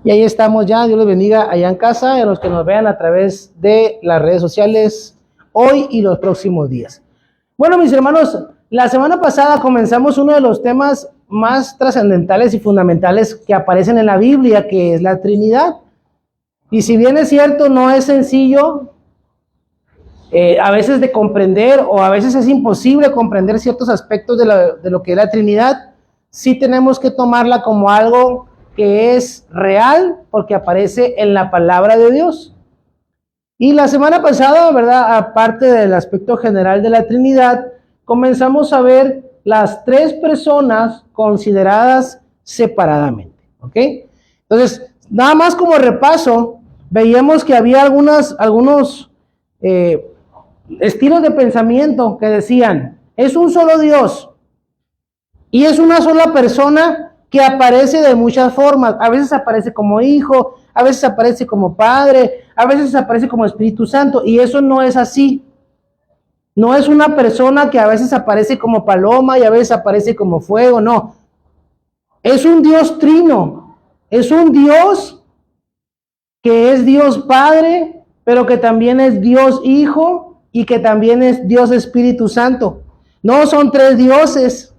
Y ahí estamos ya, Dios los bendiga allá en casa y a los que nos vean a través de las redes sociales hoy y los próximos días. Bueno, mis hermanos, la semana pasada comenzamos uno de los temas más trascendentales y fundamentales que aparecen en la Biblia, que es la Trinidad. Y si bien es cierto, no es sencillo a veces de comprender, o a veces es imposible comprender ciertos aspectos de lo que es la Trinidad, sí tenemos que tomarla como algo que es real, porque aparece en la palabra de Dios. Y la semana pasada, ¿verdad?, aparte del aspecto general de la Trinidad, comenzamos a ver las tres personas consideradas separadamente, ¿ok? Entonces, nada más como repaso, veíamos que había algunos estilos de pensamiento que decían, es un solo Dios y es una sola persona que aparece de muchas formas. A veces aparece como hijo, a veces aparece como padre, a veces aparece como Espíritu Santo, y eso no es así. No es una persona que a veces aparece como paloma y a veces aparece como fuego, no. Es un Dios trino, es un Dios que es Dios Padre, pero que también es Dios Hijo y que también es Dios Espíritu Santo. No son tres dioses,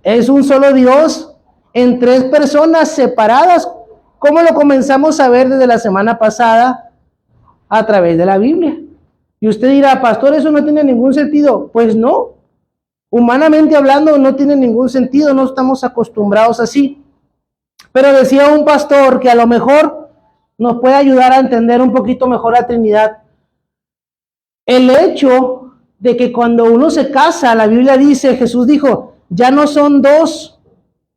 es un solo Dios en tres personas separadas, como lo comenzamos a ver desde la semana pasada a través de la Biblia. Y usted dirá, pastor, eso no tiene ningún sentido. Pues no, humanamente hablando no tiene ningún sentido, no estamos acostumbrados así. Pero decía un pastor que a lo mejor nos puede ayudar a entender un poquito mejor la Trinidad. El hecho de que cuando uno se casa, la Biblia dice, Jesús dijo, ya no son dos,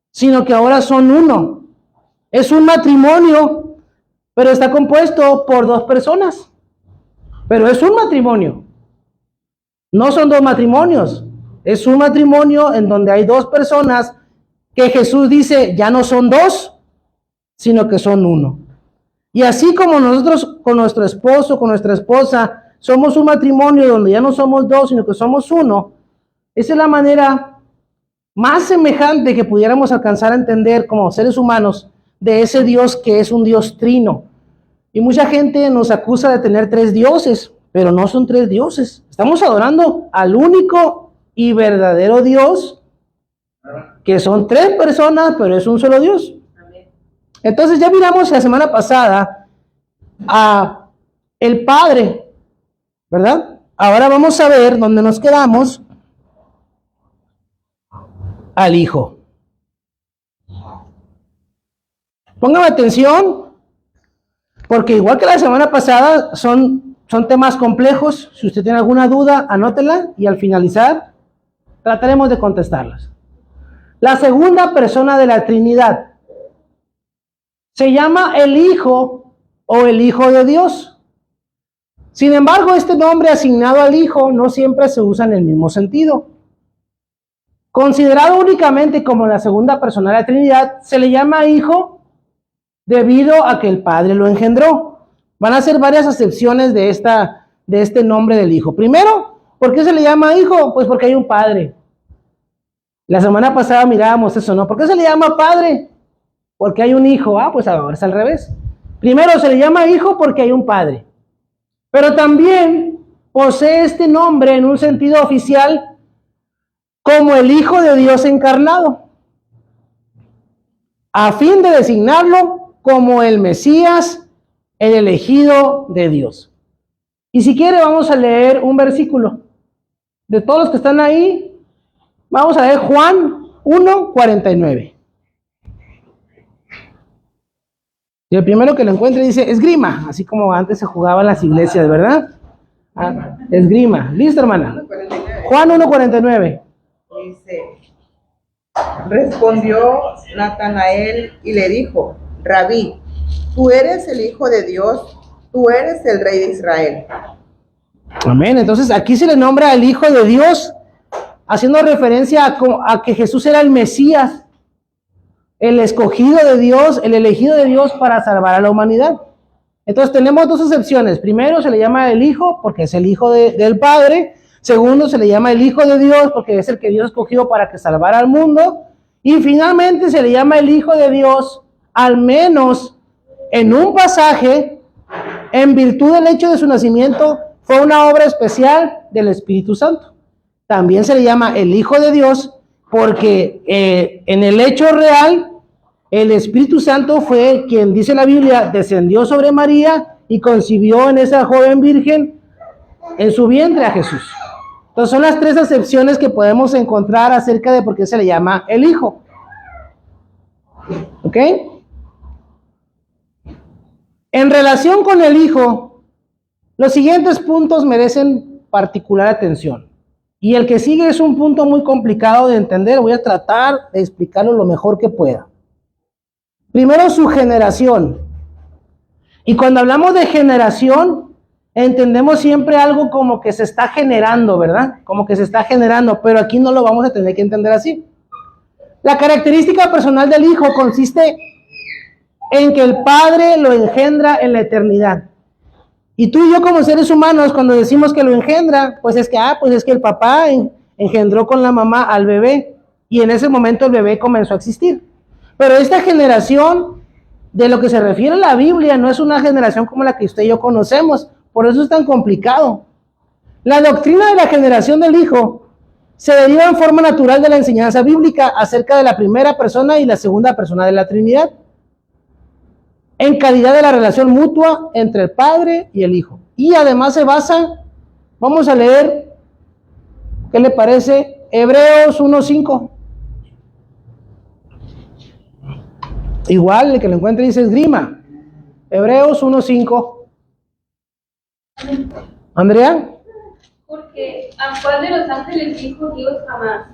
sino que ahora son uno. Es un matrimonio, pero está compuesto por dos personas. Pero es un matrimonio. No son dos matrimonios. Es un matrimonio en donde hay dos personas que Jesús dice, ya no son dos, sino que son uno. Y así como nosotros con nuestro esposo, con nuestra esposa, somos un matrimonio donde ya no somos dos, sino que somos uno, esa es la manera más semejante que pudiéramos alcanzar a entender como seres humanos de ese Dios que es un Dios trino. Y mucha gente nos acusa de tener tres dioses, pero no son tres dioses. Estamos adorando al único y verdadero Dios, que son tres personas, pero es un solo Dios. Entonces ya miramos la semana pasada a el Padre, ¿verdad? Ahora vamos a ver dónde nos quedamos al Hijo. Póngame atención, porque igual que la semana pasada son temas complejos. Si usted tiene alguna duda, anótela y al finalizar trataremos de contestarlas. La segunda persona de la Trinidad se llama el Hijo o el Hijo de Dios. Sin embargo, este nombre asignado al Hijo no siempre se usa en el mismo sentido. Considerado únicamente como la segunda persona de la Trinidad, se le llama Hijo debido a que el Padre lo engendró. Van a ser varias acepciones de este nombre del Hijo. Primero, ¿por qué se le llama Hijo? Pues porque hay un Padre. La semana pasada mirábamos eso, ¿no? ¿Por qué se le llama Padre? Porque hay un Hijo. Pues ahora es al revés. Primero se le llama Hijo porque hay un Padre. Pero también posee este nombre en un sentido oficial como el Hijo de Dios encarnado, a fin de designarlo como el Mesías, el elegido de Dios. Y si quiere vamos a leer un versículo. De todos los que están ahí, vamos a leer Juan 1:49. Y el primero que lo encuentre dice esgrima, así como antes se jugaba en las iglesias, ¿verdad? Esgrima. ¿Listo, hermana? Juan 1:49. Dice, respondió Natanael y le dijo, Rabí, tú eres el Hijo de Dios, tú eres el Rey de Israel. Amén. Entonces aquí se le nombra al Hijo de Dios, haciendo referencia a que Jesús era el Mesías, el escogido de Dios, el elegido de Dios para salvar a la humanidad. Entonces tenemos dos excepciones. Primero se le llama el Hijo porque es el Hijo del Padre. Segundo se le llama el Hijo de Dios porque es el que Dios escogió para que salvara al mundo. Y finalmente se le llama el Hijo de Dios al menos en un pasaje, en virtud del hecho de su nacimiento, fue una obra especial del Espíritu Santo. También se le llama el Hijo de Dios porque en el hecho real, el Espíritu Santo fue quien, dice la Biblia, descendió sobre María y concibió en esa joven virgen en su vientre a Jesús. Entonces son las tres acepciones que podemos encontrar acerca de por qué se le llama el Hijo. ¿Ok? En relación con el Hijo, los siguientes puntos merecen particular atención. Y el que sigue es un punto muy complicado de entender. Voy a tratar de explicarlo lo mejor que pueda. Primero, su generación. Y cuando hablamos de generación, entendemos siempre algo como que se está generando, ¿verdad? Como que se está generando, pero aquí no lo vamos a tener que entender así. La característica personal del Hijo consiste en que el Padre lo engendra en la eternidad. Y tú y yo como seres humanos, cuando decimos que lo engendra, pues es que el papá engendró con la mamá al bebé, y en ese momento el bebé comenzó a existir. Pero esta generación, de lo que se refiere a la Biblia, no es una generación como la que usted y yo conocemos, por eso es tan complicado. La doctrina de la generación del Hijo se deriva en forma natural de la enseñanza bíblica acerca de la primera persona y la segunda persona de la Trinidad, en calidad de la relación mutua entre el Padre y el Hijo. Y además se basa, vamos a leer, ¿qué le parece? Hebreos 1:5. Igual, el que lo encuentre dice esgrima. Hebreos 1:5. Andrea. Porque ¿a cuál de los ángeles dijo Dios jamás?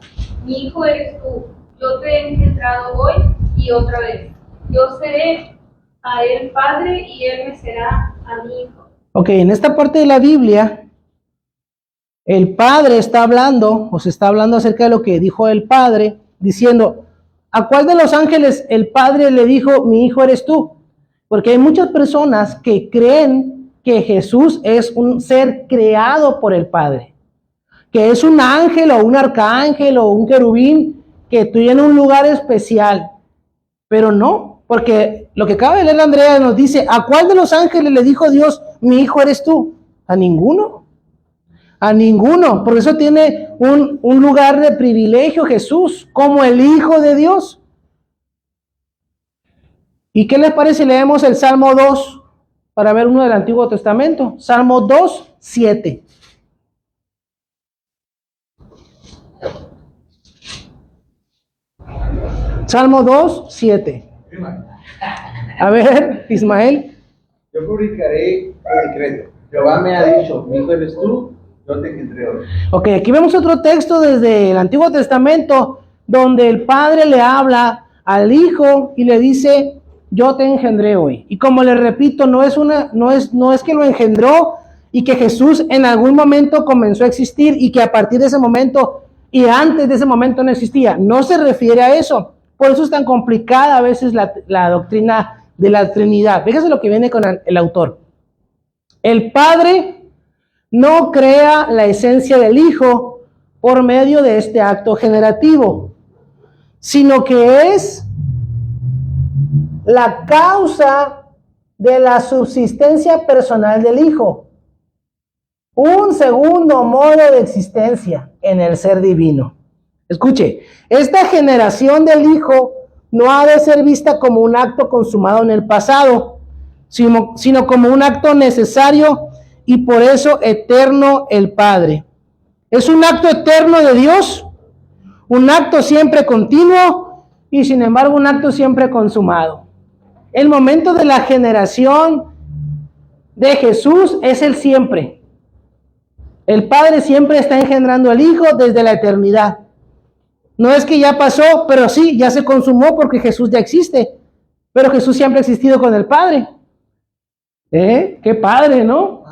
Mi hijo eres tú, yo te he engendrado hoy y otra vez. Yo seré a él padre y él me será a mi hijo. Ok, en esta parte de la Biblia, el Padre está hablando, o se está hablando acerca de lo que dijo el Padre, diciendo, ¿a cuál de los ángeles el Padre le dijo, mi hijo eres tú? Porque hay muchas personas que creen que Jesús es un ser creado por el Padre, que es un ángel o un arcángel o un querubín que tiene un lugar especial, pero no. Porque lo que acaba de leer Andrea nos dice, ¿a cuál de los ángeles le dijo Dios, mi hijo eres tú? A ninguno. A ninguno. Por eso tiene un lugar de privilegio Jesús, como el Hijo de Dios. ¿Y qué les parece si leemos el Salmo 2 para ver uno del Antiguo Testamento? Salmo 2:7. Salmo 2:7. A ver, Ismael. Yo publicaré el decreto. Jehová me ha dicho, mi hijo eres tú, yo te engendré hoy. Ok, aquí vemos otro texto desde el Antiguo Testamento donde el Padre le habla al Hijo y le dice, yo te engendré hoy. Y como le repito, no es que lo engendró y que Jesús en algún momento comenzó a existir y que a partir de ese momento y antes de ese momento no existía. No se refiere a eso. Por eso es tan complicada a veces la doctrina de la Trinidad. Fíjese lo que viene con el autor. El Padre no crea la esencia del Hijo por medio de este acto generativo, sino que es la causa de la subsistencia personal del Hijo. Un segundo modo de existencia en el ser divino. Escuche, esta generación del Hijo no ha de ser vista como un acto consumado en el pasado, sino como un acto necesario y por eso eterno el Padre. Es un acto eterno de Dios, un acto siempre continuo y sin embargo un acto siempre consumado. El momento de la generación de Jesús es el siempre. El Padre siempre está engendrando al Hijo desde la eternidad. No es que ya pasó, pero sí, ya se consumó porque Jesús ya existe. Pero Jesús siempre ha existido con el Padre. Qué padre, ¿no?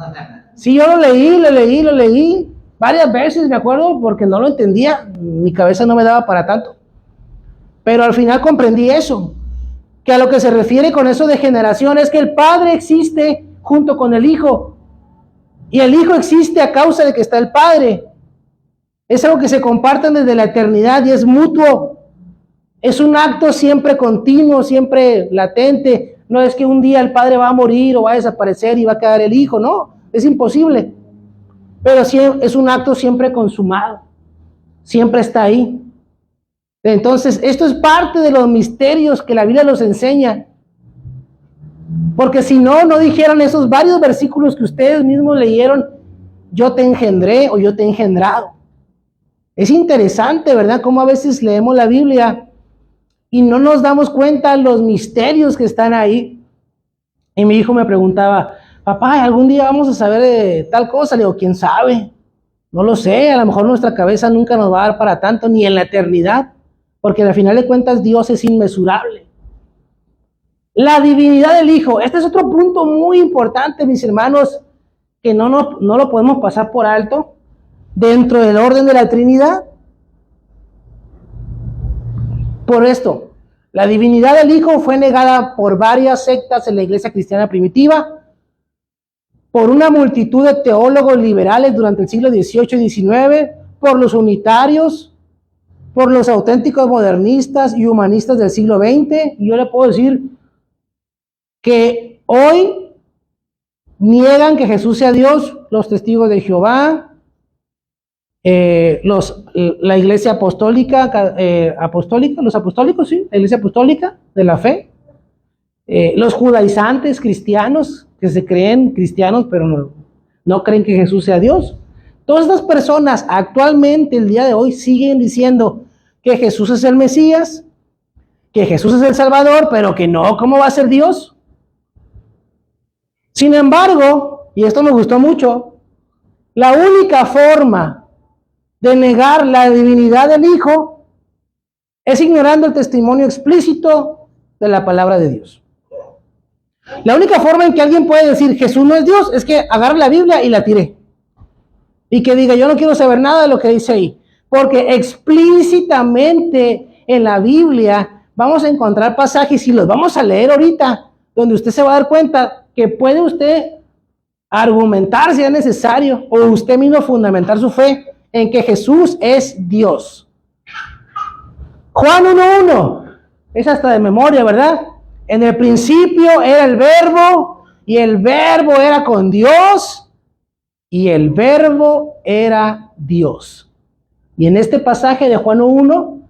Sí, yo lo leí varias veces, me acuerdo, porque no lo entendía. Mi cabeza no me daba para tanto. Pero al final comprendí eso. Que a lo que se refiere con eso de generación es que el Padre existe junto con el Hijo. Y el Hijo existe a causa de que está el Padre. Es algo que se comparten desde la eternidad y es mutuo. Es un acto siempre continuo, siempre latente, No es que un día el padre va a morir o va a desaparecer y va a quedar el hijo, no, es imposible. Pero sí es un acto siempre consumado, siempre está ahí. Entonces, esto es parte de los misterios que la Biblia nos enseña. Porque si no, no dijeran esos varios versículos que ustedes mismos leyeron, yo te engendré o yo te he engendrado. Es interesante, ¿verdad? Cómo a veces leemos la Biblia y no nos damos cuenta de los misterios que están ahí. Y mi hijo me preguntaba, papá, ¿algún día vamos a saber de tal cosa? Le digo, ¿quién sabe? No lo sé, a lo mejor nuestra cabeza nunca nos va a dar para tanto, ni en la eternidad, porque al final de cuentas Dios es inmesurable. La divinidad del Hijo, este es otro punto muy importante, mis hermanos, que no lo podemos pasar por alto dentro del orden de la Trinidad. Por esto, la divinidad del Hijo fue negada por varias sectas en la iglesia cristiana primitiva, por una multitud de teólogos liberales durante el siglo XVIII y XIX, por los unitarios, por los auténticos modernistas y humanistas del siglo XX. Y yo le puedo decir que hoy niegan que Jesús sea Dios los testigos de Jehová, la iglesia apostólica, los apostólicos, sí, la iglesia apostólica de la fe, los judaizantes cristianos que se creen cristianos pero no creen que Jesús sea Dios. Todas estas personas actualmente, el día de hoy, siguen diciendo que Jesús es el Mesías, que Jesús es el Salvador, pero que no, ¿cómo va a ser Dios? Sin embargo, y esto me gustó mucho, la única forma de negar la divinidad del Hijo es ignorando el testimonio explícito de la palabra de Dios. La única forma en que alguien puede decir Jesús no es Dios es que agarre la Biblia y la tire. Y que diga, yo no quiero saber nada de lo que dice ahí. Porque explícitamente en la Biblia vamos a encontrar pasajes y los vamos a leer ahorita, donde usted se va a dar cuenta que puede usted argumentar si es necesario, o usted mismo fundamentar su fe en que Jesús es Dios. Juan 1:1, es hasta de memoria, ¿verdad? En el principio era el Verbo, y el Verbo era con Dios, y el Verbo era Dios. Y en este pasaje de Juan 1:1,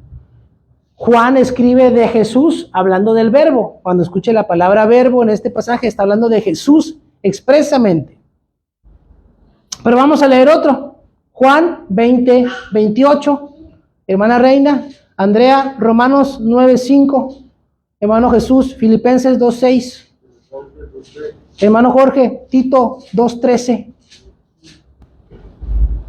Juan escribe de Jesús hablando del Verbo. Cuando escuche la palabra Verbo en este pasaje está hablando de Jesús expresamente. Pero vamos a leer otro. Juan 20:28. Hermana Reina, Andrea, Romanos 9:5. Hermano Jesús, Filipenses 2:6. Hermano Jorge, Tito 2:13.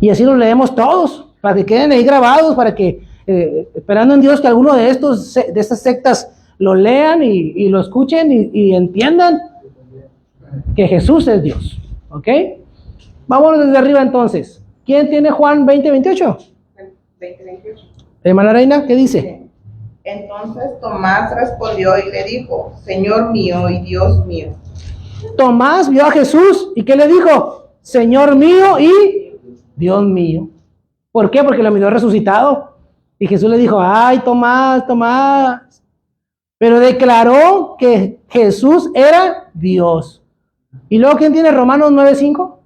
Y así los leemos todos, para que queden ahí grabados, para que, esperando en Dios que alguno de estas sectas lo lean y lo escuchen y entiendan que Jesús es Dios. ¿Ok? Vámonos desde arriba entonces. ¿Quién tiene Juan 20:28? 20:28. Hermana Reina, ¿qué dice? Entonces Tomás respondió y le dijo, Señor mío y Dios mío. Tomás vio a Jesús y ¿qué le dijo? Señor mío y Dios mío. ¿Por qué? Porque lo miró resucitado. Y Jesús le dijo, ay, Tomás, Tomás. Pero declaró que Jesús era Dios. ¿Y luego quién tiene Romanos 9:5?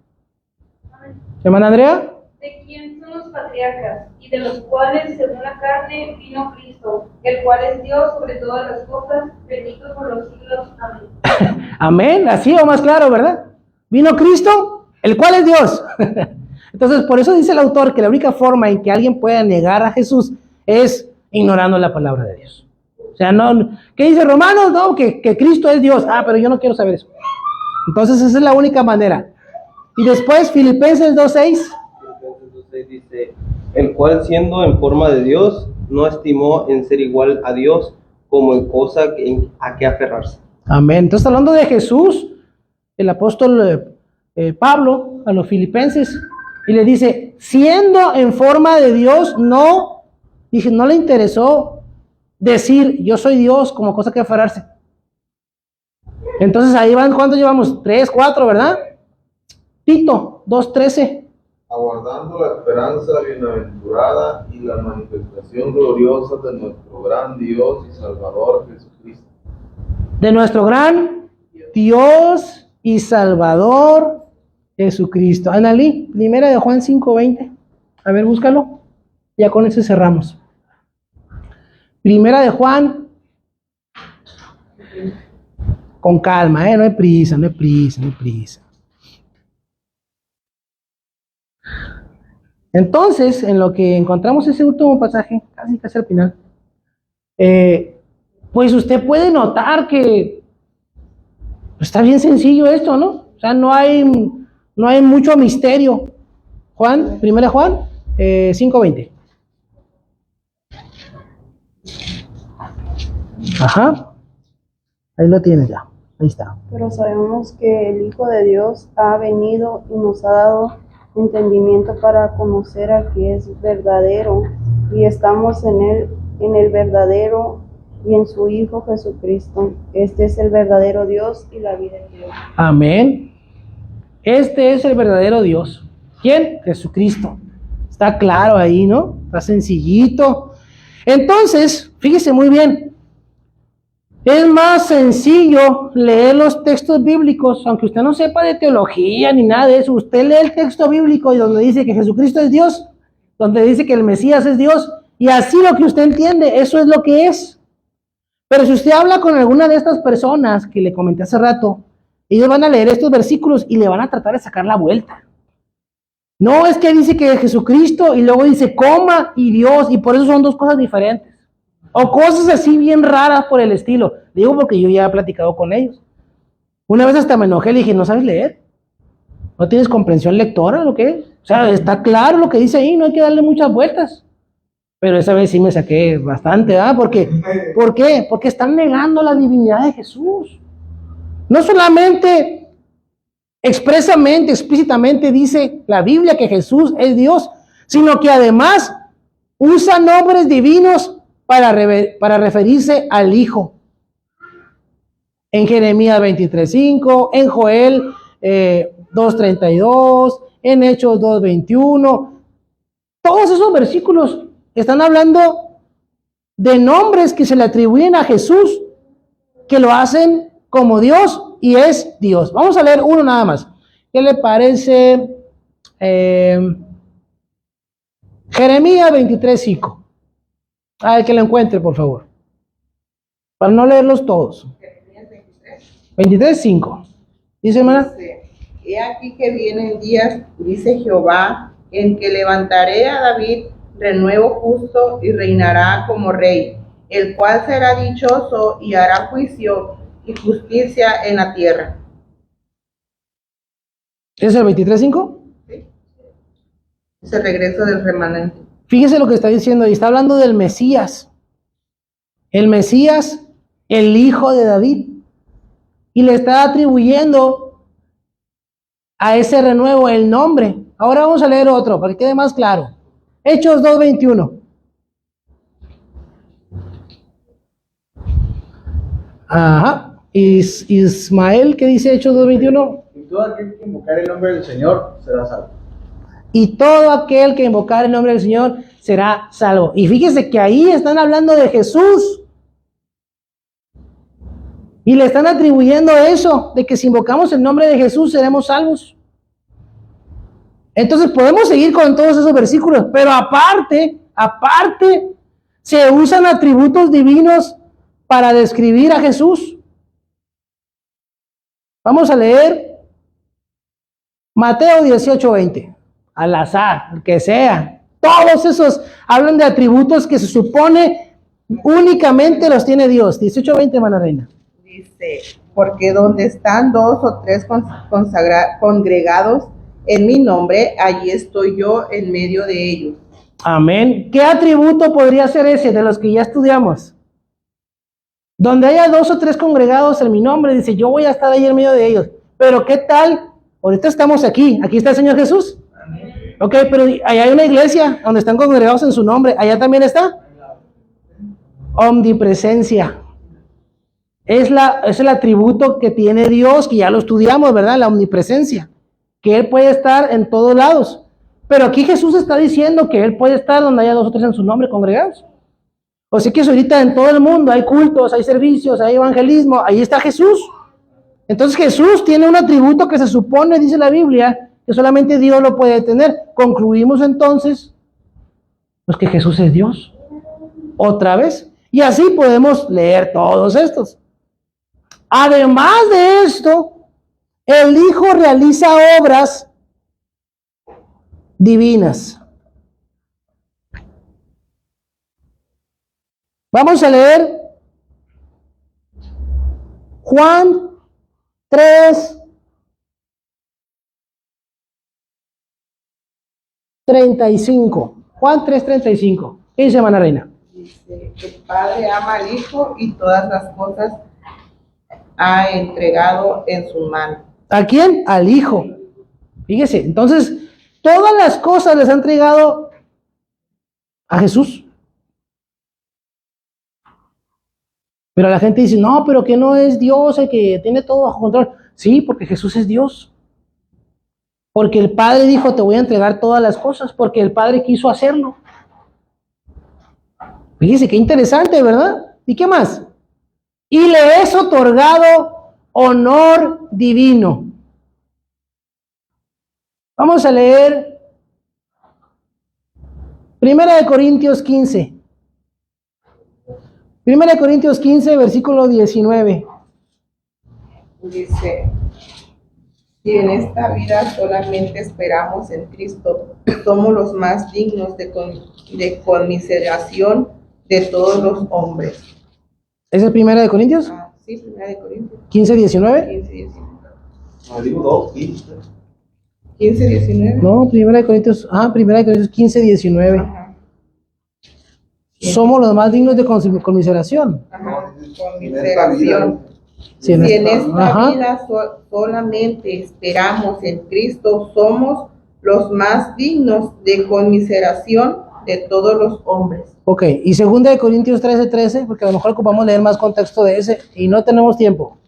Hermana Andrea. ¿De quién son los patriarcas? Y de los cuales, según la carne, vino Cristo, el cual es Dios sobre todas las cosas, bendito por los siglos. Amén. Amén, así o más claro, ¿verdad? Vino Cristo, el cual es Dios. Entonces, por eso dice el autor que la única forma en que alguien pueda negar a Jesús es ignorando la palabra de Dios. O sea, no, ¿qué dice Romanos? No, que Cristo es Dios. Ah, pero yo no quiero saber eso. Entonces, esa es la única manera. Y después, Filipenses 2:6. Filipenses 2:6 dice, el cual siendo en forma de Dios, no estimó en ser igual a Dios como en cosa a que aferrarse. Amén. Entonces, hablando de Jesús, el apóstol Pablo a los filipenses, y le dice, siendo en forma de Dios, no le interesó decir, yo soy Dios como cosa que aferrarse. Entonces, ahí van, ¿cuántos llevamos? 3, 4, ¿verdad? Tito 2:13. Aguardando la esperanza bienaventurada y la manifestación gloriosa de nuestro gran Dios y Salvador Jesucristo, de nuestro gran Dios y Salvador Jesucristo. Analí, primera de Juan 5:20. A ver, búscalo. Ya con eso cerramos. Primera de Juan. Con calma, no hay prisa, no hay prisa, no hay prisa. Entonces, en lo que encontramos ese último pasaje, casi al final, pues usted puede notar que está bien sencillo esto, ¿no? O sea, no hay mucho misterio. Juan, primera Juan 5:20. Ajá. Ahí lo tienes ya. Ahí está. Pero sabemos que el Hijo de Dios ha venido y nos ha dado entendimiento para conocer al que es verdadero, y estamos en el verdadero y en su Hijo Jesucristo. Este es el verdadero Dios y la vida en Dios. Amén. Este es el verdadero Dios. ¿Quién? Jesucristo. Está claro ahí, ¿no? Está sencillito. Entonces, fíjese muy bien. Es más sencillo leer los textos bíblicos, aunque usted no sepa de teología ni nada de eso. Usted lee el texto bíblico y donde dice que Jesucristo es Dios, donde dice que el Mesías es Dios, y así lo que usted entiende, eso es lo que es. Pero si usted habla con alguna de estas personas que le comenté hace rato, ellos van a leer estos versículos y le van a tratar de sacar la vuelta. No, es que dice que Jesucristo y luego dice coma y Dios, y por eso son dos cosas diferentes. O cosas así bien raras por el estilo. Digo porque yo ya he platicado con ellos. Una vez hasta me enojé, le dije, ¿no sabes leer? ¿No tienes comprensión lectora o qué? O sea, está claro lo que dice ahí, no hay que darle muchas vueltas. Pero esa vez sí me saqué bastante, ¿verdad? ¿Por qué? Porque están negando la divinidad de Jesús. No solamente expresamente, explícitamente dice la Biblia que Jesús es Dios, sino que además usa nombres divinos para referirse al Hijo. En Jeremías 23:5, en Joel 2:32, en Hechos 2:21. Todos esos versículos están hablando de nombres que se le atribuyen a Jesús, que lo hacen como Dios y es Dios. Vamos a leer uno nada más. ¿Qué le parece? Jeremías 23:5. A ver que lo encuentre, por favor. Para no leerlos todos. 23:5. Dice, hermana. He aquí que vienen días, dice Jehová, en que levantaré a David renuevo justo y reinará como rey, el cual será dichoso y hará juicio y justicia en la tierra. ¿Es el 23:5? ¿Sí? Es el regreso del remanente. Fíjese lo que está diciendo, y está hablando del Mesías. El Mesías, el hijo de David. Y le está atribuyendo a ese renuevo el nombre. Ahora vamos a leer otro, para que quede más claro. Hechos 2:21. Ajá. Ismael, ¿qué dice Hechos 2:21? Y todo aquel que invocar el nombre del Señor será salvo. Y todo aquel que invocar el nombre del Señor será salvo. Y fíjese que ahí están hablando de Jesús. Y le están atribuyendo eso, de que si invocamos el nombre de Jesús seremos salvos. Entonces podemos seguir con todos esos versículos, pero aparte, se usan atributos divinos para describir a Jesús. Vamos a leer Mateo 18:20. Al azar, el que sea. Todos esos hablan de atributos que se supone únicamente los tiene Dios. 18:20, hermana reina. Dice, porque donde están dos o tres congregados en mi nombre, allí estoy yo en medio de ellos. Amén. ¿Qué atributo podría ser ese de los que ya estudiamos? Donde haya dos o tres congregados en mi nombre, dice, yo voy a estar ahí en medio de ellos. Pero ¿qué tal? Ahorita estamos aquí. Aquí está el Señor Jesús. Ok, pero allá hay una iglesia donde están congregados en su nombre. ¿Allá también está? Omnipresencia. Es el atributo que tiene Dios, que ya lo estudiamos, ¿verdad? La omnipresencia. Que Él puede estar en todos lados. Pero aquí Jesús está diciendo que Él puede estar donde haya dos o tres en su nombre congregados. O sea que eso ahorita en todo el mundo hay cultos, hay servicios, hay evangelismo, ahí está Jesús. Entonces Jesús tiene un atributo que se supone, dice la Biblia, que solamente Dios lo puede tener. Concluimos entonces, pues que Jesús es Dios. Otra vez. Y así podemos leer todos estos. Además de esto, el Hijo realiza obras divinas. Vamos a leer Juan 3:35. Juan 3:35. ¿Qué dice, hermana Reina? Dice, el Padre ama al Hijo y todas las cosas ha entregado en su mano. ¿A quién? Al Hijo. Fíjese, entonces, todas las cosas les ha entregado a Jesús. Pero la gente dice, no, pero que no es Dios el que tiene todo bajo control. Sí, porque Jesús es Dios. Porque el Padre dijo, te voy a entregar todas las cosas, porque el Padre quiso hacerlo. Fíjese, qué interesante, ¿verdad? ¿Y qué más? Y le es otorgado honor divino. Vamos a leer 1 Corintios 15. 1 Corintios 15, versículo 19. Dice, si en esta vida solamente esperamos en Cristo, somos los más dignos de conmiseración de todos los hombres. ¿Es el 1 Corintios? Sí, 1 Corintios 15, 19. 15, 19. No, digo 2, 15. 15, 19. No, 1 Corintios 15, 19. Ajá. Somos los más dignos de conmiseración. Ajá. Conmiseración. Sí, Si en esta ajá. vida solamente esperamos en Cristo, somos los más dignos de conmiseración de todos los hombres. Ok, y 2 Corintios 13, porque a lo mejor ocupamos leer más contexto de ese y no tenemos tiempo.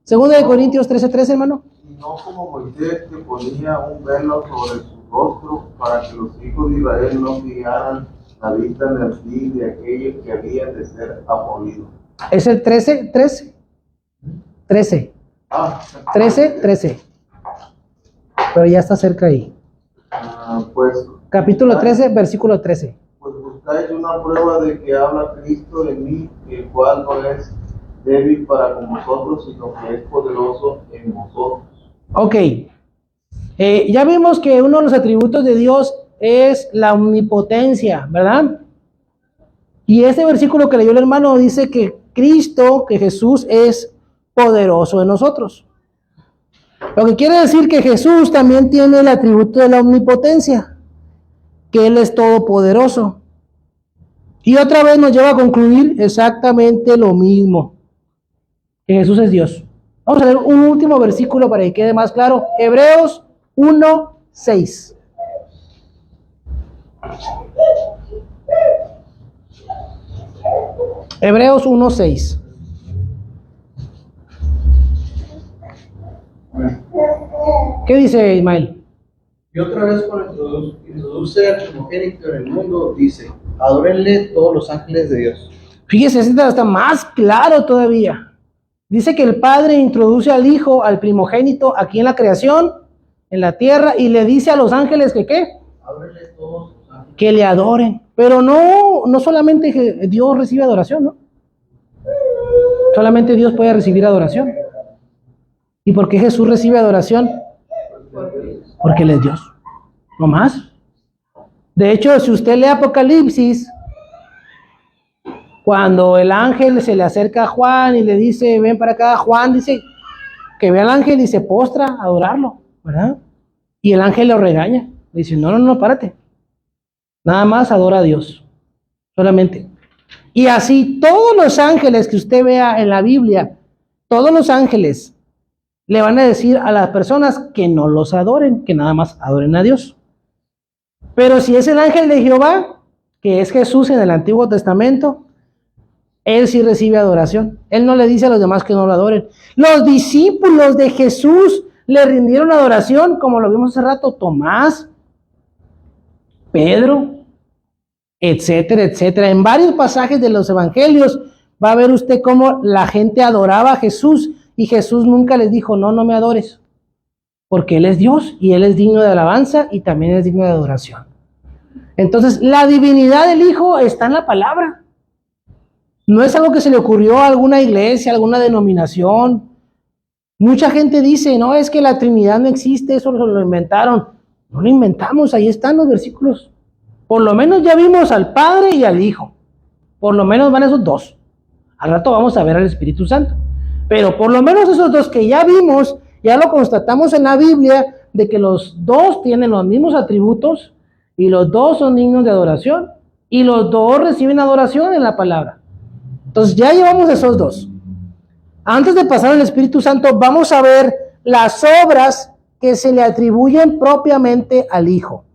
2 Corintios 13, hermano. Y no como Moisés, que ponía un velo sobre su rostro para que los hijos de Israel no fijaran la vista en el fin de aquellos que habían de ser abolidos. Es el 13. 13. Pero ya está cerca ahí. Pues Capítulo 13, versículo 13. pues buscáis una prueba de que habla Cristo en mí, el cual no es débil para con vosotros, sino que es poderoso en vosotros. Ok. Ya vimos que uno de los atributos de Dios es la omnipotencia, ¿verdad? Y este versículo que leyó el hermano dice que Cristo, que Jesús es poderoso en nosotros. Lo que quiere decir que Jesús también tiene el atributo de la omnipotencia, que Él es todopoderoso. Y otra vez nos lleva a concluir exactamente lo mismo, que Jesús es Dios. Vamos a leer un último versículo para que quede más claro. Hebreos 1:6. Hebreos 1:6. ¿Qué dice Ismael? Y otra vez cuando introduce al primogénito en el mundo, dice, adórenle todos los ángeles de Dios. Fíjese, este está más claro todavía. Dice que el Padre introduce al Hijo, al primogénito, aquí en la creación, en la tierra, y le dice a los ángeles que ¿qué? Adórenle todos los ángeles. Que le adoren. Pero no solamente que Dios recibe adoración, ¿no? Solamente Dios puede recibir adoración. ¿Y por qué Jesús recibe adoración? Porque Él es Dios. No más. De hecho, si usted lee Apocalipsis, cuando el ángel se le acerca a Juan y le dice, ven para acá, Juan dice que ve al ángel y se postra a adorarlo, ¿verdad? Y el ángel lo regaña. Le dice, no, párate. Nada más adora a Dios. Solamente. Y así todos los ángeles que usted vea en la Biblia, todos los ángeles le van a decir a las personas que no los adoren, que nada más adoren a Dios. Pero si es el ángel de Jehová, que es Jesús en el Antiguo Testamento, Él sí recibe adoración. Él no le dice a los demás que no lo adoren. Los discípulos de Jesús le rindieron adoración, como lo vimos hace rato, Tomás, Pedro, etcétera, etcétera. En varios pasajes de los evangelios va a ver usted cómo la gente adoraba a Jesús y Jesús nunca les dijo, no, no me adores, porque Él es Dios y Él es digno de alabanza y también es digno de adoración. Entonces, la divinidad del Hijo está en la palabra. No es algo que se le ocurrió a alguna iglesia, a alguna denominación. Mucha gente dice, no, es que la Trinidad no existe, eso lo inventaron. No lo inventamos, ahí están los versículos. Por lo menos ya vimos al Padre y al Hijo. Por lo menos van esos dos. Al rato vamos a ver al Espíritu Santo. Pero por lo menos esos dos que ya vimos, ya lo constatamos en la Biblia, de que los dos tienen los mismos atributos y los dos son dignos de adoración y los dos reciben adoración en la palabra. Entonces ya llevamos esos dos. Antes de pasar al Espíritu Santo, vamos a ver las obras que se le atribuyen propiamente al Hijo.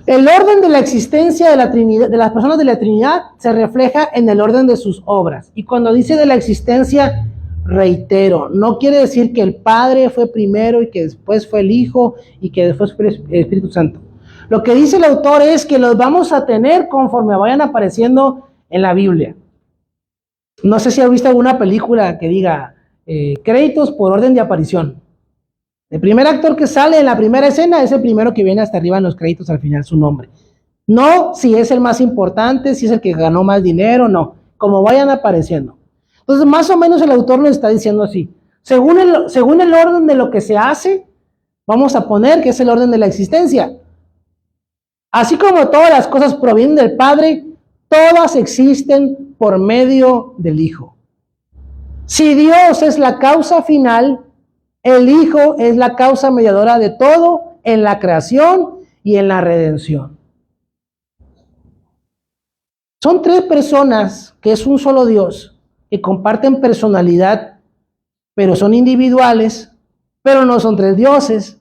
El orden de la existencia de la Trinidad, de las personas de la Trinidad, se refleja en el orden de sus obras. Y cuando dice de la existencia, reitero, no quiere decir que el Padre fue primero y que después fue el Hijo y que después fue el Espíritu Santo. Lo que dice el autor es que los vamos a tener conforme vayan apareciendo en la Biblia. No sé si has visto alguna película que diga créditos por orden de aparición. El primer actor que sale en la primera escena es el primero que viene hasta arriba en los créditos al final, su nombre. No si es el más importante, si es el que ganó más dinero, no. Como vayan apareciendo. Entonces, más o menos el autor nos está diciendo así. Según el orden de lo que se hace, vamos a poner que es el orden de la existencia. Así como todas las cosas provienen del Padre, todas existen por medio del Hijo. Si Dios es la causa final, el Hijo es la causa mediadora de todo en la creación y en la redención. Son tres personas que es un solo Dios, que comparten personalidad, pero son individuales, pero no son tres dioses.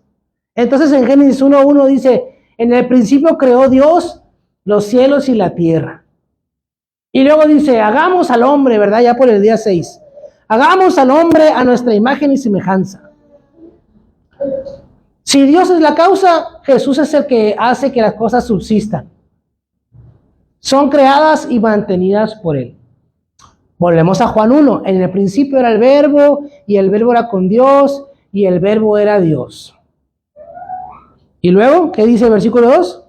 Entonces en Génesis 1:1 dice, en el principio creó Dios los cielos y la tierra. Y luego dice, hagamos al hombre, ¿verdad? Ya por el día 6. Hagamos al hombre a nuestra imagen y semejanza. Si Dios es la causa, Jesús es el que hace que las cosas subsistan. Son creadas y mantenidas por Él. Volvemos a Juan 1. En el principio era el Verbo, y el Verbo era con Dios, y el Verbo era Dios. Y luego, ¿qué dice el versículo 2?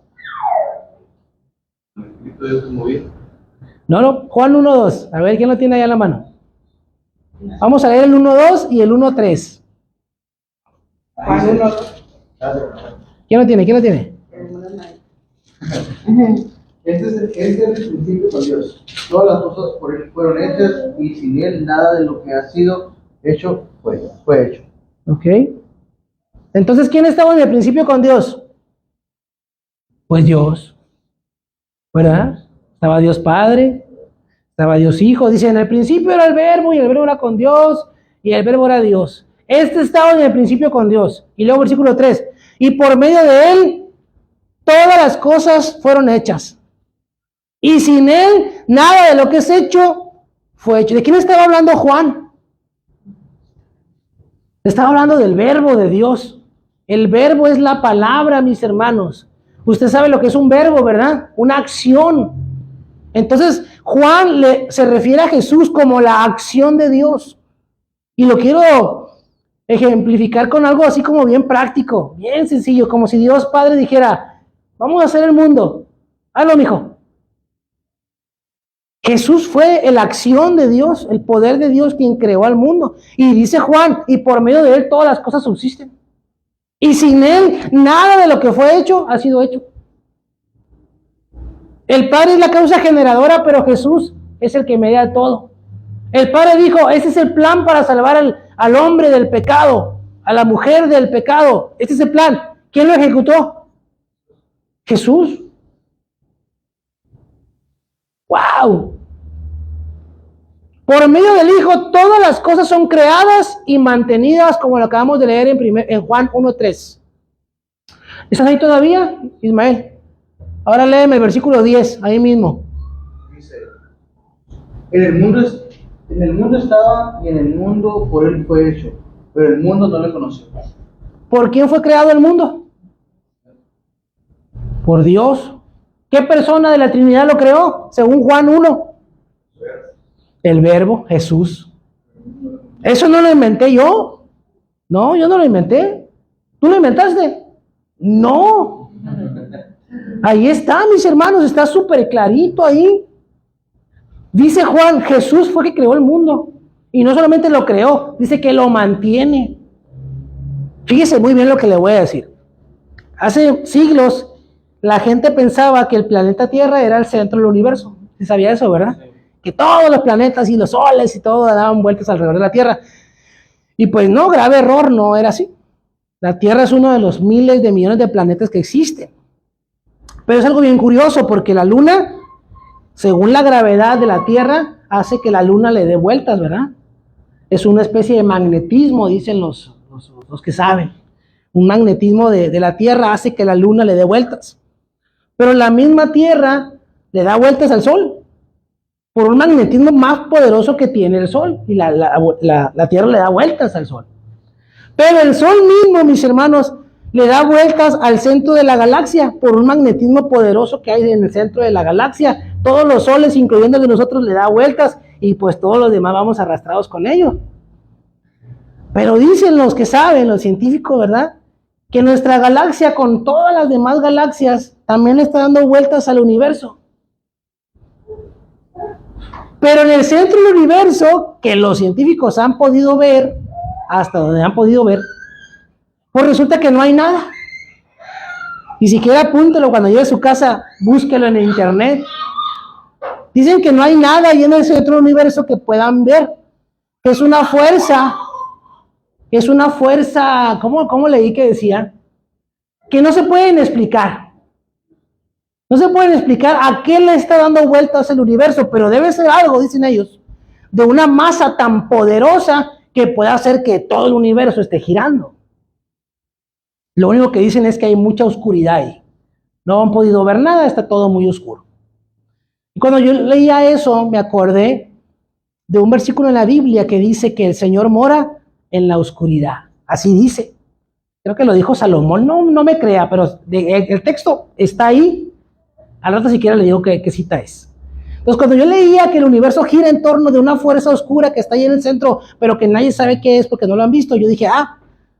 No, Juan 1:2. A ver, ¿quién lo tiene ahí en la mano? Vamos a leer el 1:2 y el 1:3. Juan 1:2. ¿Quién lo tiene? ¿Quién lo tiene? Este es el principio con Dios. Todas las cosas por Él fueron hechas y sin Él nada de lo que ha sido hecho fue hecho. Ok. Entonces, ¿quién estaba en el principio con Dios? Pues Dios. ¿Verdad? Estaba Dios Padre, estaba Dios Hijo. Dice, en el principio era el Verbo y el Verbo era con Dios y el Verbo era Dios. Este estaba en el principio con Dios. Y luego versículo 3. Y por medio de Él, todas las cosas fueron hechas. Y sin Él, nada de lo que es hecho fue hecho. ¿De quién estaba hablando Juan? Estaba hablando del Verbo de Dios. El Verbo es la palabra, mis hermanos. Usted sabe lo que es un verbo, ¿verdad? Una acción. Entonces, Juan se refiere a Jesús como la acción de Dios. Y lo quiero ejemplificar con algo así como bien práctico, bien sencillo, como si Dios Padre dijera, vamos a hacer el mundo. Hazlo, mijo. Jesús fue la acción de Dios, el poder de Dios quien creó al mundo. Y dice Juan, y por medio de Él todas las cosas subsisten. Y sin Él, nada de lo que fue hecho ha sido hecho. El Padre es la causa generadora, pero Jesús es el que media todo. El Padre dijo, ese es el plan para salvar al hombre del pecado, a la mujer del pecado. Este es el plan. ¿Quién lo ejecutó? Jesús. ¡Wow! Por medio del Hijo, todas las cosas son creadas y mantenidas, como lo acabamos de leer en Juan 1:3. ¿Estás ahí todavía, Ismael? Ahora léeme el versículo 10, ahí mismo. Dice, en el mundo estaba y en el mundo por Él fue hecho, pero el mundo no le conoció. ¿Por quién fue creado el mundo? Por Dios. ¿Qué persona de la Trinidad lo creó? Según Juan 1. El Verbo, Jesús. Eso no lo inventé yo. No, yo no lo inventé. ¿Tú lo inventaste? No. Ahí está, mis hermanos, está súper clarito ahí. Dice Juan, Jesús fue que creó el mundo. Y no solamente lo creó, dice que lo mantiene. Fíjese muy bien lo que le voy a decir. Hace siglos la gente pensaba que el planeta Tierra era el centro del universo. ¿Sí sabía eso, verdad? Sí. Que todos los planetas y los soles y todo daban vueltas alrededor de la Tierra. Y pues no, grave error, no era así. La Tierra es uno de los miles de millones de planetas que existen. Pero es algo bien curioso porque la Luna, según la gravedad de la Tierra, hace que la Luna le dé vueltas, ¿verdad? Es una especie de magnetismo, dicen los que saben. Un magnetismo de la Tierra hace que la Luna le dé vueltas. Pero la misma Tierra le da vueltas al Sol por un magnetismo más poderoso que tiene el Sol. Y la Tierra le da vueltas al Sol. Pero el Sol mismo, mis hermanos, le da vueltas al centro de la galaxia por un magnetismo poderoso que hay en el centro de la galaxia. Todos los soles, incluyendo el de nosotros, le da vueltas y pues todos los demás vamos arrastrados con ellos. Pero dicen los que saben, los científicos, ¿verdad?, que nuestra galaxia con todas las demás galaxias también está dando vueltas al universo. Pero en el centro del universo, que los científicos han podido ver, hasta donde han podido ver, pues resulta que no hay nada. Ni siquiera apúntelo cuando llegue a su casa, búsquelo en el internet. Dicen que no hay nada ahí en el centro del universo que puedan ver. Que es una fuerza, ¿cómo leí que decía? Que no se pueden explicar. No se pueden explicar a qué le está dando vueltas el universo, pero debe ser algo, dicen ellos, de una masa tan poderosa que pueda hacer que todo el universo esté girando. Lo único que dicen es que hay mucha oscuridad ahí. No han podido ver nada, está todo muy oscuro. Y cuando yo leía eso, me acordé de un versículo en la Biblia que dice que el Señor mora en la oscuridad. Así dice. Creo que lo dijo Salomón. No me crea, pero el texto está ahí. Al rato siquiera le digo qué cita es. Entonces, cuando yo leía que el universo gira en torno de una fuerza oscura que está ahí en el centro, pero que nadie sabe qué es porque no lo han visto, yo dije,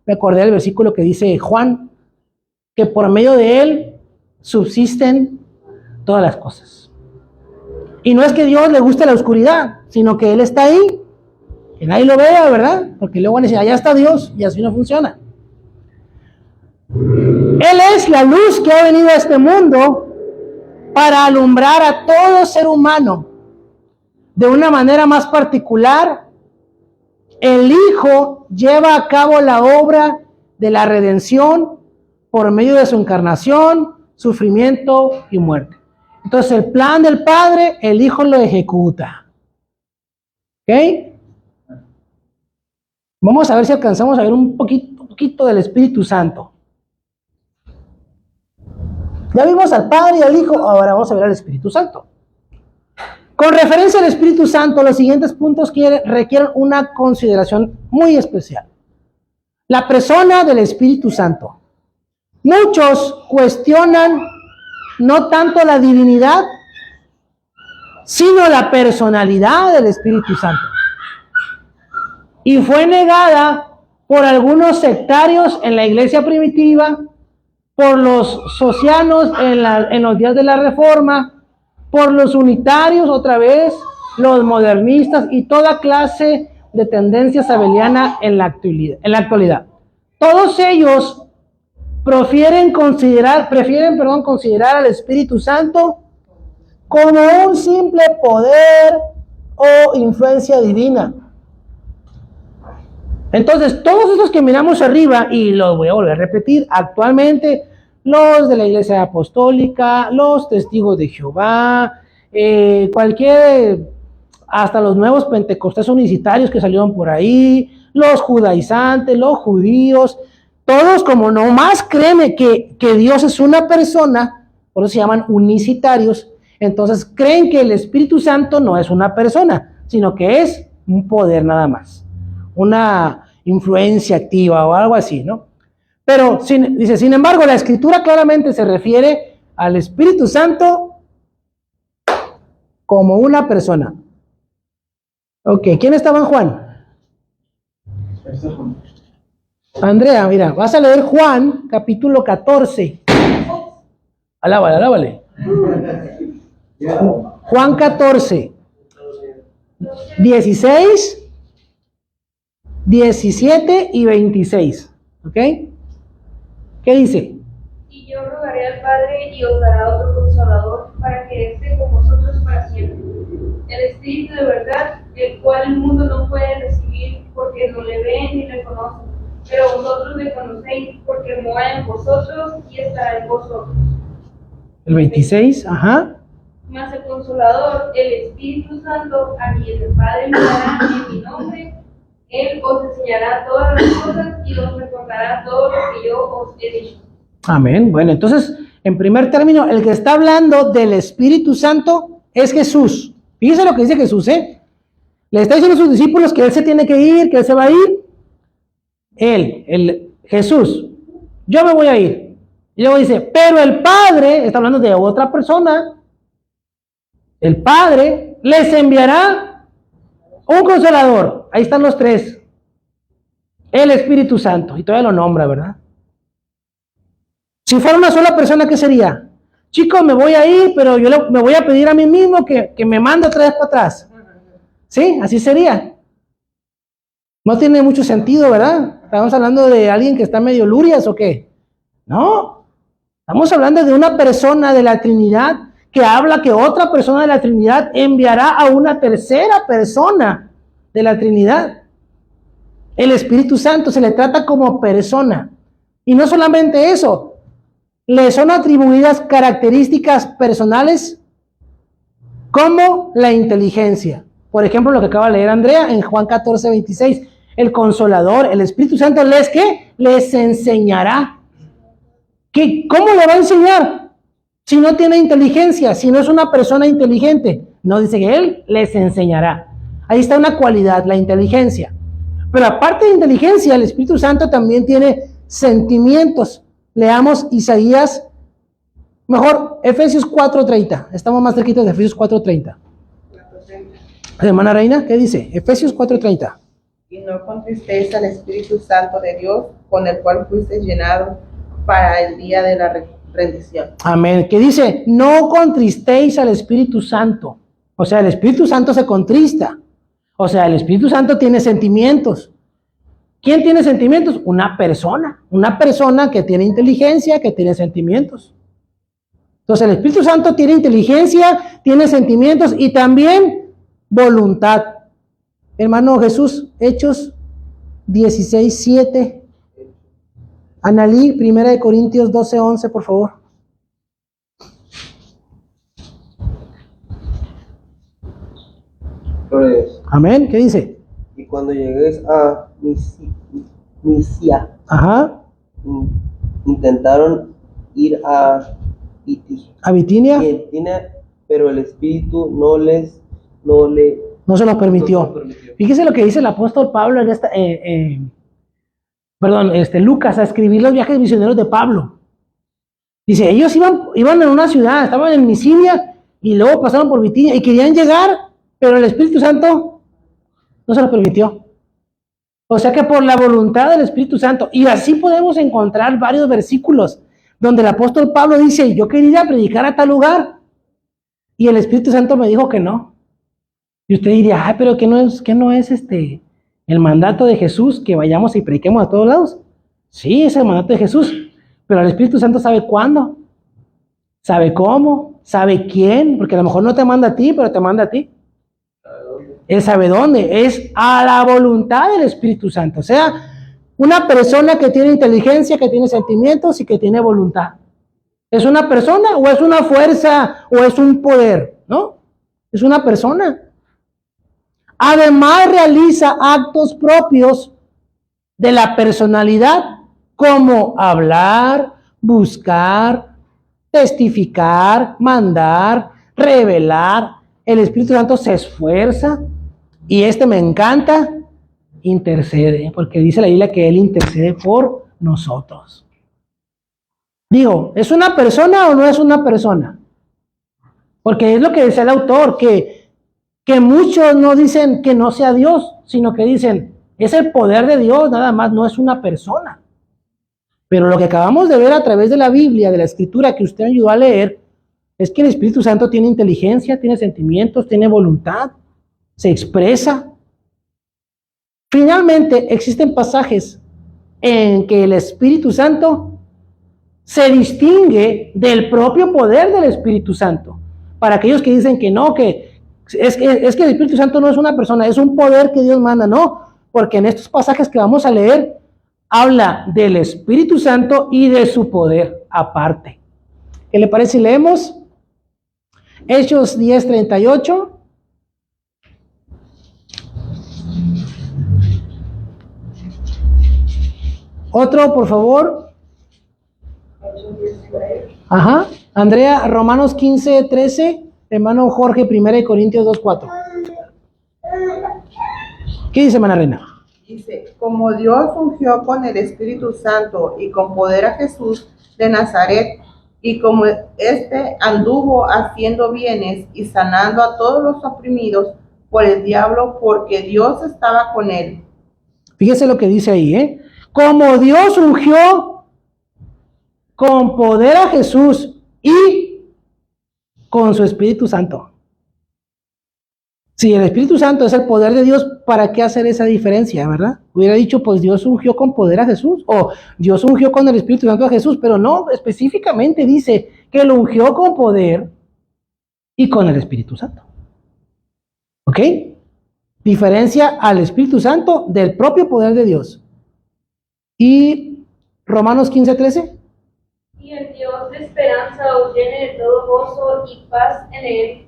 me acordé del versículo que dice Juan, que por medio de él subsisten todas las cosas. Y no es que Dios le guste la oscuridad, sino que él está ahí, que nadie lo vea, ¿verdad? Porque luego van a decir, allá está Dios, y así no funciona. Él es la luz que ha venido a este mundo para alumbrar a todo ser humano. De una manera más particular, el Hijo lleva a cabo la obra de la redención por medio de su encarnación, sufrimiento y muerte. Entonces el plan del Padre, el Hijo lo ejecuta. ¿Ok? Vamos a ver si alcanzamos a ver un poquito del Espíritu Santo. Ya vimos al Padre y al Hijo, ahora vamos a ver al Espíritu Santo. Con referencia al Espíritu Santo, los siguientes puntos requieren una consideración muy especial. La persona del Espíritu Santo. Muchos cuestionan no tanto la divinidad, sino la personalidad del Espíritu Santo. Y fue negada por algunos sectarios en la iglesia primitiva, por los socianos en los días de la Reforma, por los unitarios otra vez, los modernistas y toda clase de tendencia sabeliana en la actualidad. Todos ellos prefieren considerar al Espíritu Santo como un simple poder o influencia divina. Entonces, todos estos que miramos arriba, y los voy a volver a repetir, actualmente los de la Iglesia Apostólica, los Testigos de Jehová, hasta los nuevos pentecostales unicitarios que salieron por ahí, los judaizantes, los judíos, todos como nomás creen que Dios es una persona, por eso se llaman unicitarios, entonces creen que el Espíritu Santo no es una persona, sino que es un poder nada más, una influencia activa o algo así, ¿no? Pero, sin embargo, la Escritura claramente se refiere al Espíritu Santo como una persona. Ok, ¿quién estaba en Juan? Andrea, mira, vas a leer Juan, capítulo 14. Alábale, alábale. Juan 14, 16, 17 y 26. ¿Ok? ¿Qué dice? Y yo rogaré al Padre y os dará otro consolador para que esté con vosotros para siempre. El Espíritu de verdad, el cual el mundo no puede recibir porque no le ven ni le conocen. Pero vosotros le conocéis porque mora en vosotros y estará en vosotros. El 26, ajá. Mas el Consolador, el Espíritu Santo, a quien el Padre me dará en mi nombre, Él os enseñará todas las cosas y os recordará todo lo que yo os he dicho. Amén. Bueno, entonces, en primer término, el que está hablando del Espíritu Santo es Jesús. Fíjense lo que dice Jesús, ¿eh? Le está diciendo a sus discípulos que Él se tiene que ir, que Él se va a ir. Jesús, yo me voy a ir. Y luego dice, pero el Padre, está hablando de otra persona, el Padre les enviará un consolador. Ahí están los tres. El Espíritu Santo. Y todavía lo nombra, ¿verdad? Si fuera una sola persona, ¿qué sería? Chicos, me voy a ir, pero me voy a pedir a mí mismo que me mande otra vez para atrás. ¿Sí? Así sería. No tiene mucho sentido, ¿verdad? ¿Estamos hablando de alguien que está medio lurias o qué? No. Estamos hablando de una persona de la Trinidad que habla que otra persona de la Trinidad enviará a una tercera persona de la Trinidad. El Espíritu Santo se le trata como persona. Y no solamente eso, le son atribuidas características personales como la inteligencia. Por ejemplo, lo que acaba de leer Andrea en Juan 14, 26. El Consolador, el Espíritu Santo, les enseñará. ¿Cómo le va a enseñar? Si no tiene inteligencia, si no es una persona inteligente. No, dice que Él les enseñará. Ahí está una cualidad, la inteligencia. Pero aparte de inteligencia, el Espíritu Santo también tiene sentimientos. Leamos Isaías, mejor Efesios 4:30. Estamos más cerquitos de Efesios 4:30. Hermana Reina, ¿qué dice? Efesios 4:30. Y no contristéis al Espíritu Santo de Dios, con el cual fuiste llenado para el día de la rendición. Amén. Que dice, no contristéis al Espíritu Santo. O sea, el Espíritu Santo se contrista. O sea, el Espíritu Santo tiene sentimientos. ¿Quién tiene sentimientos? Una persona que tiene inteligencia, que tiene sentimientos. Entonces, el Espíritu Santo tiene inteligencia, tiene sentimientos y también voluntad. Hermano Jesús, Hechos 16:7. Analí, 1 Corintios 12:11, por favor. Gloria a Dios. Amén. ¿Qué dice? Y cuando llegues a Misia, Ajá. intentaron ir a A Bitinia Bitinia, pero el Espíritu no no se los permitió. no permitió. Fíjese lo que dice el apóstol Pablo en Lucas, a escribir los viajes misioneros de Pablo. Dice, ellos iban en una ciudad, estaban en Misinia y luego pasaron por Bitinia y querían llegar, pero el Espíritu Santo no se los permitió. O sea que por la voluntad del Espíritu Santo, y así podemos encontrar varios versículos donde el apóstol Pablo dice, yo quería ir a predicar a tal lugar y el Espíritu Santo me dijo que no. Y usted diría, ay, pero que no es el mandato de Jesús que vayamos y prediquemos a todos lados. Sí, es el mandato de Jesús, pero el Espíritu Santo sabe cuándo, sabe cómo, sabe quién, porque a lo mejor no te manda a ti, pero te manda a ti. Él sabe dónde, es a la voluntad del Espíritu Santo. O sea, una persona que tiene inteligencia, que tiene sentimientos y que tiene voluntad. ¿Es una persona o es una fuerza o es un poder? ¿No? Es una persona. Además realiza actos propios de la personalidad, como hablar, buscar, testificar, mandar, revelar. El Espíritu Santo se esfuerza y me encanta, intercede, porque dice la Biblia que Él intercede por nosotros. Digo, ¿es una persona o no es una persona? Porque es lo que dice el autor, que muchos no dicen que no sea Dios, sino que dicen, es el poder de Dios, nada más, no es una persona. Pero lo que acabamos de ver a través de la Biblia, de la Escritura que usted me ayudó a leer, es que el Espíritu Santo tiene inteligencia, tiene sentimientos, tiene voluntad, se expresa. Finalmente, existen pasajes en que el Espíritu Santo se distingue del propio poder del Espíritu Santo. Para aquellos que dicen que no, que el Espíritu Santo no es una persona, es un poder que Dios manda, no, porque en estos pasajes que vamos a leer, habla del Espíritu Santo y de su poder aparte. ¿Qué le parece si leemos? Hechos 10:38. Otro, por favor. Ajá. Andrea, Romanos 15:13. Hermano Jorge, 1 Corintios 2:4. ¿Qué dice, hermana Reina? Dice, como Dios ungió con el Espíritu Santo y con poder a Jesús de Nazaret, y como éste anduvo haciendo bienes y sanando a todos los oprimidos por el diablo, porque Dios estaba con él. Fíjese lo que dice ahí, ¿eh? Como Dios ungió con poder a Jesús y con su Espíritu Santo. Si el Espíritu Santo es el poder de Dios, ¿para qué hacer esa diferencia, verdad? Hubiera dicho, pues Dios ungió con poder a Jesús, o Dios ungió con el Espíritu Santo a Jesús, pero no, específicamente dice que lo ungió con poder y con el Espíritu Santo. ¿Ok? Diferencia al Espíritu Santo del propio poder de Dios. Y Romanos 15:13. Y el Dios de esperanza os llene de todo gozo y paz en él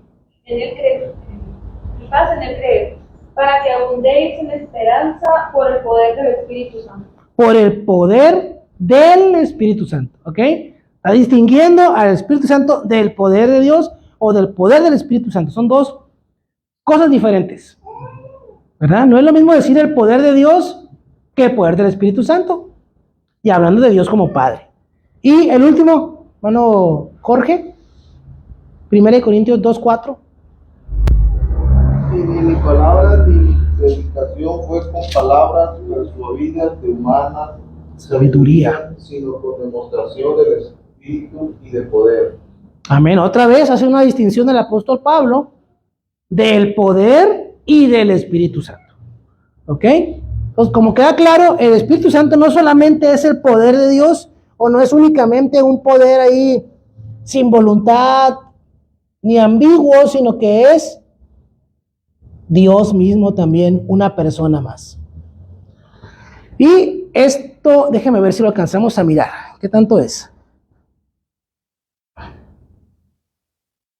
creer, para que abundéis en esperanza por el poder del Espíritu Santo. Por el poder del Espíritu Santo, ¿ok? Está distinguiendo al Espíritu Santo del poder de Dios o del poder del Espíritu Santo. Son dos cosas diferentes, ¿verdad? No es lo mismo decir el poder de Dios que el poder del Espíritu Santo. Y hablando de Dios como Padre. Y el último, hermano Jorge, 1 Corintios 2:4. Y ni mi palabra ni mi predicación fue con palabras persuadidas de humana Sabiduría. sino con demostración del Espíritu y de poder. Amén. Otra vez hace una distinción el apóstol Pablo del poder y del Espíritu Santo. ¿Ok? Entonces, como queda claro, el Espíritu Santo no solamente es el poder de Dios, o no es únicamente un poder ahí sin voluntad ni ambiguo, sino que es Dios mismo también, una persona más. Y esto, déjeme ver si lo alcanzamos a mirar. ¿Qué tanto es?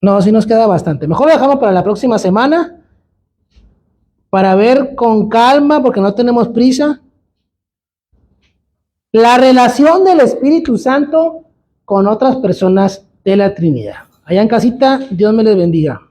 No, sí nos queda bastante. Mejor lo dejamos para la próxima semana, para ver con calma, porque no tenemos prisa, la relación del Espíritu Santo con otras personas de la Trinidad. Allá en casita, Dios me les bendiga.